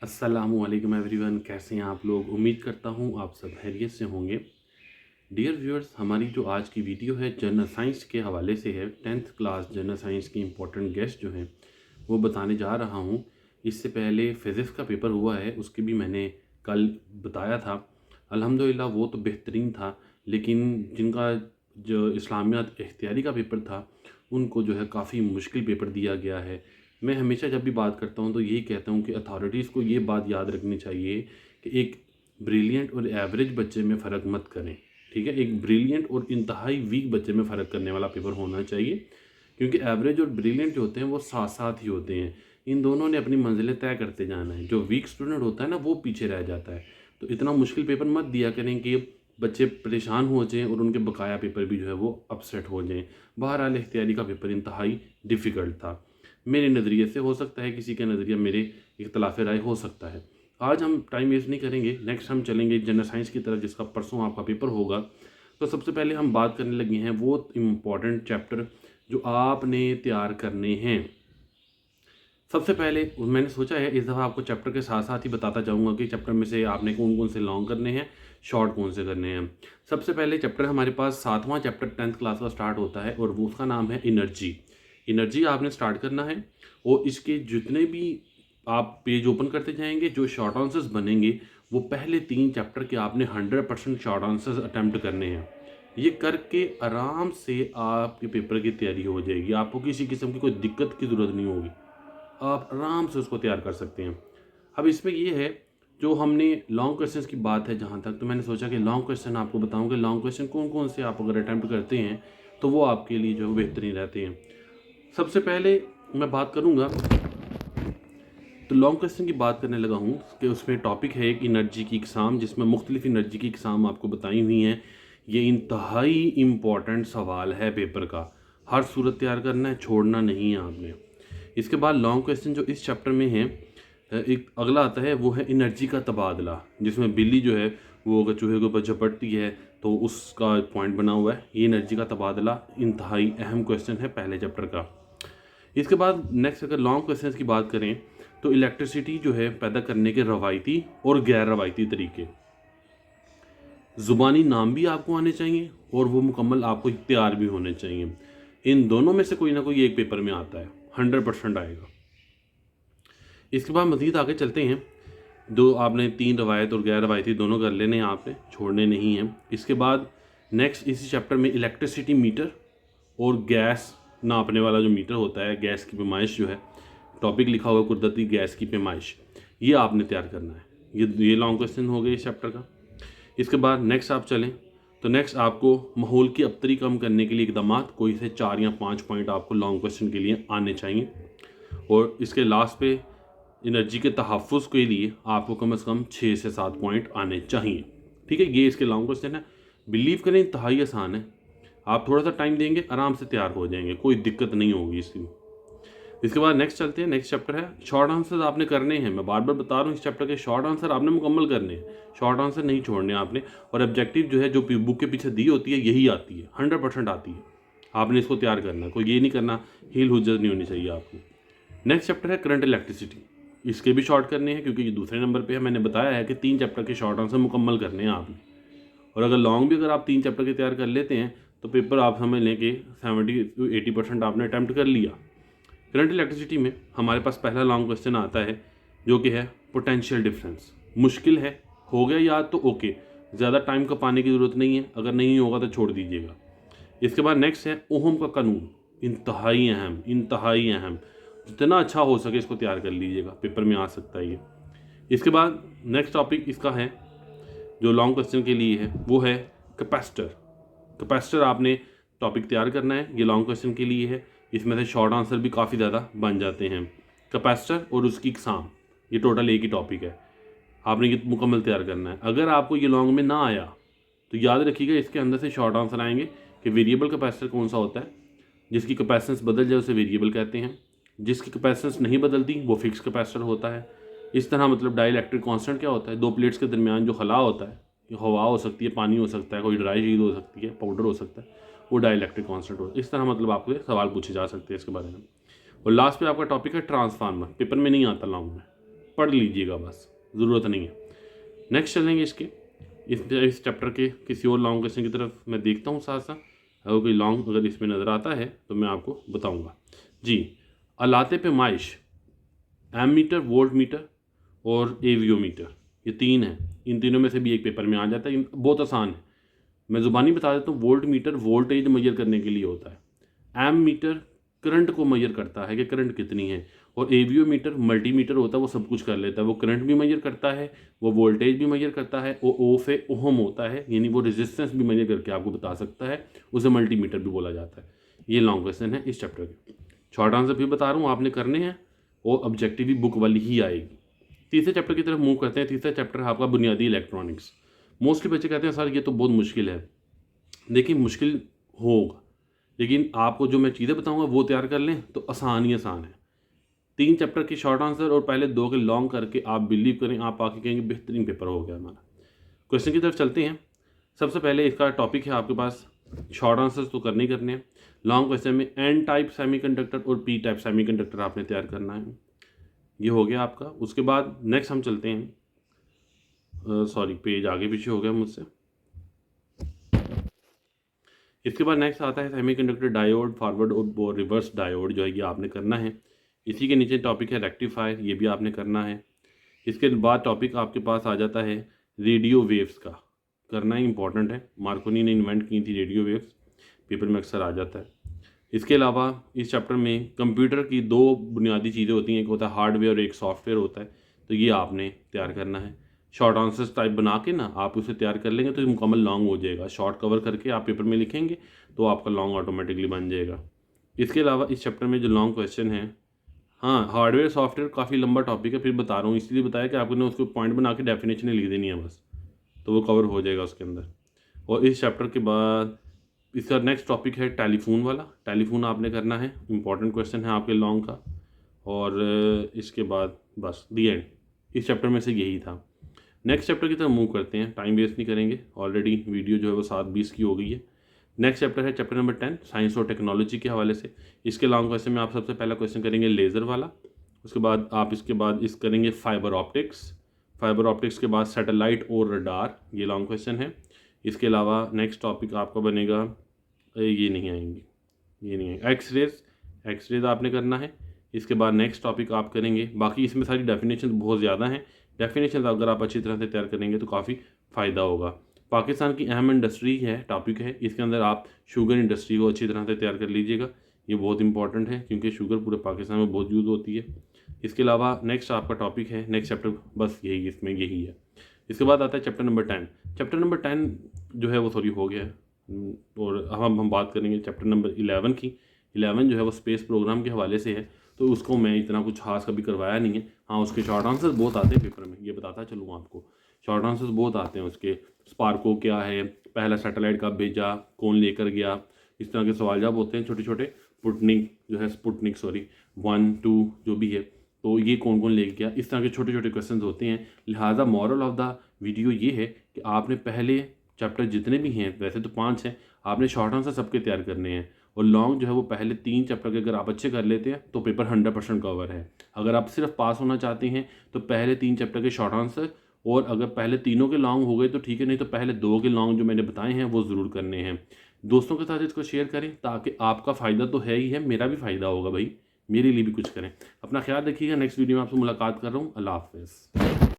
अस्सलामुअलैकुम एवरीवन, कैसे हैं आप लोग। उम्मीद करता हूँ आप सब खैरियत से होंगे। डियर व्यूअर्स, हमारी जो आज की वीडियो है जनरल साइंस के हवाले से है। 10th क्लास जनरल साइंस की इम्पोर्टेंट गेस्ट जो हैं वो बताने जा रहा हूँ। इससे पहले फ़िज़िक्स का पेपर हुआ है, उसके भी मैंने कल बताया था। अल्हम्दुलिल्लाह वो तो बेहतरीन था, लेकिन जिनका जो इस्लामियात इख्तियारी का पेपर था उनको जो है काफ़ी मुश्किल पेपर दिया गया है। मैं हमेशा जब भी बात करता हूँ तो यही कहता हूँ कि अथॉरिटीज़ को ये बात याद रखनी चाहिए कि एक ब्रिलियंट और एवरेज बच्चे में फ़र्क मत करें। ठीक है, एक ब्रिलियंट और इंतहाई वीक बच्चे में फ़र्क करने वाला पेपर होना चाहिए, क्योंकि एवरेज और ब्रिलियंट जो होते हैं वो साथ साथ ही होते हैं। इन दोनों ने अपनी मंजिलें तय करते जाना है। जो वीक स्टूडेंट होता है ना वो पीछे रह जाता है। तो इतना मुश्किल पेपर मत दिया करें कि बच्चे परेशान हो जाएं और उनके बकाया पेपर भी जो है वो अपसेट हो जाएं। बहरहाल इख्तियारी का पेपर इंतहाई डिफ़िकल्ट था मेरे नज़रिए से। हो सकता है किसी का नज़रिया मेरे इख्तलाफ राय हो सकता है। आज हम टाइम वेस्ट नहीं करेंगे, नेक्स्ट हम चलेंगे जनरल साइंस की तरफ, जिसका परसों आपका पेपर होगा। तो सबसे पहले हम बात करने लगे हैं वो इम्पॉर्टेंट चैप्टर जो आपने तैयार करने हैं। सबसे पहले मैंने सोचा है इस दफ़ा आपको चैप्टर के साथ साथ ही बताता जाऊंगा कि चैप्टर में से आपने कौन कौन से लॉन्ग करने हैं, शॉर्ट कौन से करने हैं। सबसे पहले चैप्टर हमारे पास 7वां चैप्टर 10th क्लास का स्टार्ट होता है और वो उसका नाम है एनर्जी। एनर्जी आपने स्टार्ट करना है और इसके जितने भी आप पेज ओपन करते जाएंगे जो शॉर्ट आंसर्स बनेंगे वो पहले 3 चैप्टर के आपने 100% शॉर्ट आंसर्स अटैम्प्ट करने हैं। ये करके आराम से आपके पेपर की तैयारी हो जाएगी। आपको किसी किस्म की कोई दिक्कत की ज़रूरत नहीं होगी, आप आराम से उसको तैयार कर सकते हैं। अब इसमें ये है, जो हमने लॉन्ग क्वेश्चंस की बात है जहाँ तक, तो मैंने सोचा कि लॉन्ग क्वेश्चन आपको बताऊं कि लॉन्ग क्वेश्चन कौन कौन से आप अगर अटैम्प्ट करते हैं तो वो आपके लिए जो है बेहतरीन रहते हैं। सबसे पहले मैं बात करूँगा, तो लॉन्ग क्वेश्चन की बात करने लगा हूँ कि उसमें टॉपिक है एक एनर्जी की इकसाम, जिसमें मुख्तलिफ एनर्जी की इकसाम आपको बताई हुई हैं। ये इंतहाई इम्पॉर्टेंट सवाल है पेपर का, हर सूरत तैयार करना है, छोड़ना नहीं है आपने। इसके बाद लॉन्ग क्वेश्चन जो इस चैप्टर में है, एक अगला आता है वो है एनर्जी का तबादला, जिसमें बिल्ली जो है वो अगर चूहे के ऊपर झपटती है तो उसका पॉइंट बना हुआ है। ये एनर्जी का तबादला इंतहाई अहम क्वेश्चन है पहले चैप्टर का। इसके बाद नेक्स्ट अगर लॉन्ग क्वेश्चन की बात करें तो इलेक्ट्रिसिटी जो है पैदा करने के रवायती और गैर रवायती तरीके, ज़ुबानी नाम भी आपको आने चाहिए और वो मुकम्मल आपको तैयार भी होने चाहिए। इन दोनों में से कोई ना कोई एक पेपर में आता है, 100% आएगा। इसके बाद मज़ीद आगे चलते हैं। दो आपने 3 रवायत और गैर रवायती दोनों कर लेने हैं, आपने छोड़ने नहीं हैं। इसके बाद नेक्स्ट इसी चैप्टर में इलेक्ट्रिसिटी मीटर और गैस नापने वाला जो मीटर होता है, गैस की पैमाइश जो है, टॉपिक लिखा हुआ है कुदरती गैस की पैमाइश, ये आपने तैयार करना है। ये लॉन्ग क्वेश्चन हो गए इस चैप्टर का। इसके बाद नेक्स्ट आप चलें तो नेक्स्ट आपको माहौल की अबतरी कम करने के लिए इकदाम, कोई से 4 या 5 पॉइंट आपको लॉन्ग क्वेश्चन के लिए आने चाहिए। और इसके लास्ट पे एनर्जी के तहफ़्फ़ुज़ के लिए आपको कम से कम 6 से 7 पॉइंट आने चाहिए। ठीक है, ये इसके लॉन्ग क्वेश्चन है। बिलीव करें इंतहाई आसान है, आप थोड़ा सा टाइम देंगे आराम से तैयार हो जाएंगे, कोई दिक्कत नहीं होगी इसकी। इसके बाद नेक्स्ट चलते हैं। नेक्स्ट चैप्टर है शॉर्ट आंसर आपने करने हैं। मैं बार बार बता रहा हूँ, इस चैप्टर के शॉर्ट आंसर आपने मुकम्मल करने हैं, शॉर्ट आंसर नहीं छोड़ने आपने। और ऑब्जेक्टिव जो है जो बुक के पीछे दी होती है यही आती है, 100% आती है। आपने इसको तैयार करना है, कोई ये नहीं करना हील हुज्जत नहीं होनी चाहिए आपको। नेक्स्ट चैप्टर है करंट इलेक्ट्रिसिटी, इसके भी शॉर्ट करने हैं क्योंकि ये दूसरे नंबर पे है। मैंने बताया है कि 3 चैप्टर के शॉर्ट आंसर मुकम्मल करने हैं आपने। और अगर लॉन्ग भी अगर आप 3 चैप्टर के तैयार कर लेते हैं तो पेपर आप समझ लें कि 70 to 80% आपने अटैम्प्ट कर लिया। करंट इलेक्ट्रिसिटी में हमारे पास पहला लॉन्ग क्वेश्चन आता है जो कि है पोटेंशियल डिफरेंस। मुश्किल है, हो गया याद तो ओके, ज़्यादा टाइम का पाने की ज़रूरत नहीं है, अगर नहीं होगा तो छोड़ दीजिएगा। इसके बाद नेक्स्ट है ओहम का कानून, इंतहाई अहम, इंतहाई अहम। जितना अच्छा हो सके इसको तैयार कर लीजिएगा, पेपर में आ सकता है ये। इसके बाद नेक्स्ट टॉपिक इसका है जो लॉन्ग क्वेश्चन के लिए है वो है कैपेसिटर। कैपेसिटर आपने टॉपिक तैयार करना है, ये लॉन्ग क्वेश्चन के लिए है। इसमें से शॉर्ट आंसर भी काफ़ी ज़्यादा बन जाते हैं। कैपेसिटर और उसकी इकसाम, ये टोटल एक ही टॉपिक है, आपने ये मुकम्मल तैयार करना है। अगर आपको ये लॉन्ग में ना आया तो याद रखिएगा इसके अंदर से शॉर्ट आंसर आएंगे कि वेरिएबल कैपेसिटर कौन सा होता है, जिसकी कैपेसिटेंस बदल जाए उसे वेरिएबल कहते हैं, जिसकी कैपेसिटेंस नहीं बदलती वो फिक्स कैपेसिटर होता है। इस तरह मतलब डाइलेक्ट्रिक कांस्टेंट क्या होता है, दो प्लेट्स के दरमियान जो खला होता है, हवा हो सकती है, पानी हो सकता है, कोई ड्राई चीज़ हो सकती है, पाउडर हो सकता है, वो डाइलेक्ट्रिक कांस्टेंट होता है। इस तरह मतलब आपको सवाल पूछे जा सकते हैं इसके बारे में। और लास्ट पे आपका टॉपिक है ट्रांसफार्मर, पेपर में नहीं आता लॉन्ग में। पढ़ लीजिएगा बस, ज़रूरत नहीं है। नेक्स्ट चलेंगे इसके इस चैप्टर के किसी और लॉन्ग क्वेश्चन की तरफ मैं देखता हूँ साथ साथ। अगर कोई लॉन्ग अगर इसमें नज़र आता है तो मैं आपको बताऊँगा जी। अलाते पैमाइश, एमीटर, वोल्ट मीटर और एवियोमीटर, ये तीन हैं। इन तीनों में से भी एक पेपर में आ जाता है। बहुत आसान है, मैं ज़ुबानी बता देता हूँ। वोल्ट मीटर वोल्टेज मेजर करने के लिए होता है। एम मीटर करंट को मेजर करता है कि करंट कितनी है। और एवियोमीटर मल्टीमीटर होता है, वो सब कुछ कर लेता है। वो करंट भी मेजर करता है, वो वोल्टेज भी मेजर करता है, वो ओम होता है, यानी वो रेजिस्टेंस भी मेजर करके आपको बता सकता है। उसे मल्टीमीटर भी बोला जाता है। ये लॉन्ग क्वेश्चन है इस चैप्टर के। शॉर्ट आंसर भी बता रहा हूँ, आपने करने हैं और ऑब्जेक्टिव भी बुक वाली ही आएगी। तीसरे चैप्टर की तरफ मूव करते हैं। तीसरा चैप्टर है आपका बुनियादी इलेक्ट्रॉनिक्स। मोस्टली बच्चे कहते हैं सर ये तो बहुत मुश्किल है। देखिए मुश्किल होगा, लेकिन आपको जो मैं चीज़ें बताऊंगा वो तैयार कर लें तो आसान ही आसान है। 3 चैप्टर की शॉर्ट आंसर और पहले 2 के लॉन्ग करके आप बिलीव करें, आप आके कहेंगे बेहतरीन पेपर हो गया हमारा। क्वेश्चन की तरफ चलते हैं। सबसे पहले इसका टॉपिक है आपके पास, शॉर्ट आंसर्स तो करने ही करने हैं। लॉन्ग क्वेश्चन में एन टाइप सेमीकंडक्टर और पी टाइप सेमीकंडक्टर आपने तैयार करना है। ये हो गया आपका। उसके बाद नेक्स्ट हम चलते हैं, सॉरी पेज आगे पीछे हो गया मुझसे। इसके बाद नेक्स्ट आता है सेमीकंडक्टर डायोड, फॉरवर्ड और रिवर्स डायोड, जो है ये आपने करना है। इसी के नीचे टॉपिक है रेक्टिफायर, ये भी आपने करना है। इसके बाद टॉपिक आपके पास आ जाता है रेडियो वेव्स का, करना ही इंपॉर्टेंट है। मार्कोनी ने इन्वेंट की थी रेडियो वेव्स, पेपर में अक्सर आ जाता है। इसके अलावा इस चैप्टर में कंप्यूटर की 2 बुनियादी चीज़ें होती हैं, एक होता है हार्डवेयर और एक सॉफ्टवेयर होता है, तो ये आपने तैयार करना है। शॉर्ट आंसर्स टाइप बना के ना आप उसे तैयार कर लेंगे तो ये मुकम्मल लॉन्ग हो जाएगा। शॉर्ट कवर करके आप पेपर में लिखेंगे तो आपका लॉन्ग ऑटोमेटिकली बन जाएगा। इसके अलावा इस चैप्टर में जो लॉन्ग क्वेश्चन है, हाँ हार्डवेयर सॉफ्टवेयर काफ़ी लंबा टॉपिक है, फिर बता रहा हूँ इसलिए बताया कि आपने उसको पॉइंट बना के डेफिनेशन लिख देनी है बस, तो वो कवर हो जाएगा उसके अंदर। और इस चैप्टर के बाद इसका नेक्स्ट टॉपिक है टेलीफोन वाला। टेलीफोन आपने करना है, इंपॉर्टेंट क्वेश्चन है आपके लॉन्ग का। और इसके बाद बस दी एंड, इस चैप्टर में से यही था। नेक्स्ट चैप्टर की तरफ मूव करते हैं, टाइम वेस्ट नहीं करेंगे, ऑलरेडी वीडियो जो है वो 7:20 की हो गई है। नेक्स्ट चैप्टर है चैप्टर नंबर 10, साइंस और टेक्नोलॉजी के हवाले से। इसके लॉन्ग क्वेश्चन में आप सबसे पहला क्वेश्चन करेंगे लेज़र वाला। उसके बाद आप इसके बाद इस करेंगे फाइबर ऑप्टिक्स। फाइबर ऑप्टिक्स के बाद सैटेलाइट और रडार, ये लॉन्ग क्वेश्चन है। इसके अलावा नेक्स्ट टॉपिक आपका बनेगा, ये नहीं आएंगे, ये नहीं आएंगे, एक्सरेज आपने करना है। इसके बाद नेक्स्ट टॉपिक आप करेंगे, बाकी इसमें सारी डेफिनेशन बहुत ज़्यादा हैं। डेफिनेशन अगर आप अच्छी तरह से तैयार करेंगे तो काफ़ी फ़ायदा होगा। पाकिस्तान की अहम इंडस्ट्री है टॉपिक है, इसके अंदर आप शुगर इंडस्ट्री को अच्छी तरह से तैयार कर लीजिएगा। ये बहुत इंपॉर्टेंट है क्योंकि शुगर पूरे पाकिस्तान में बहुत यूज़ होती है। इसके अलावा नेक्स्ट आपका टॉपिक है, नेक्स्ट चैप्टर बस यही इसमें यही है। इसके बाद आता है चैप्टर नंबर 10। चैप्टर नंबर 10 जो है वो सॉरी हो गया है, और अब हम बात करेंगे चैप्टर नंबर 11 की। 11 जो है वो स्पेस प्रोग्राम के हवाले से है, तो उसको मैं इतना कुछ खास कभी करवाया नहीं है। हाँ उसके शॉर्ट आंसर बहुत आते हैं पेपर में, ये बताता चलूँ आपको, शॉर्ट आंसर्स बहुत आते हैं उसके। स्पार्को क्या है, पहला सैटेलाइट कब भेजा, कौन लेकर गया, इस तरह के सवाल जवाब होते हैं छोटे छोटे। स्पुटनिक 1, 2 जो भी है, तो ये कौन कौन लेके गया, इस तरह के छोटे छोटे क्वेश्चन होते हैं। लिहाजा मॉरल ऑफ द वीडियो ये है कि आपने पहले चैप्टर जितने भी हैं, वैसे तो 5 हैं, आपने शॉर्ट आंसर सबके तैयार करने हैं। और लॉन्ग जो है वो पहले 3 चैप्टर के अगर आप अच्छे कर लेते हैं तो पेपर 100% कवर है। अगर आप सिर्फ पास होना चाहते हैं तो पहले 3 चैप्टर के शॉर्ट आंसर, और अगर पहले तीनों के लॉन्ग हो गए तो ठीक है, नहीं तो पहले 2 के लॉन्ग जो मैंने बताए हैं वो ज़रूर करने हैं। दोस्तों के साथ इसको शेयर करें ताकि आपका फ़ायदा तो है ही है, मेरा भी फ़ायदा होगा भाई, मेरे लिए भी कुछ करें। अपना ख्याल रखिएगा। नेक्स्ट वीडियो में आपसे मुलाकात कर रहा हूँ। अल्लाह हाफ़िज़।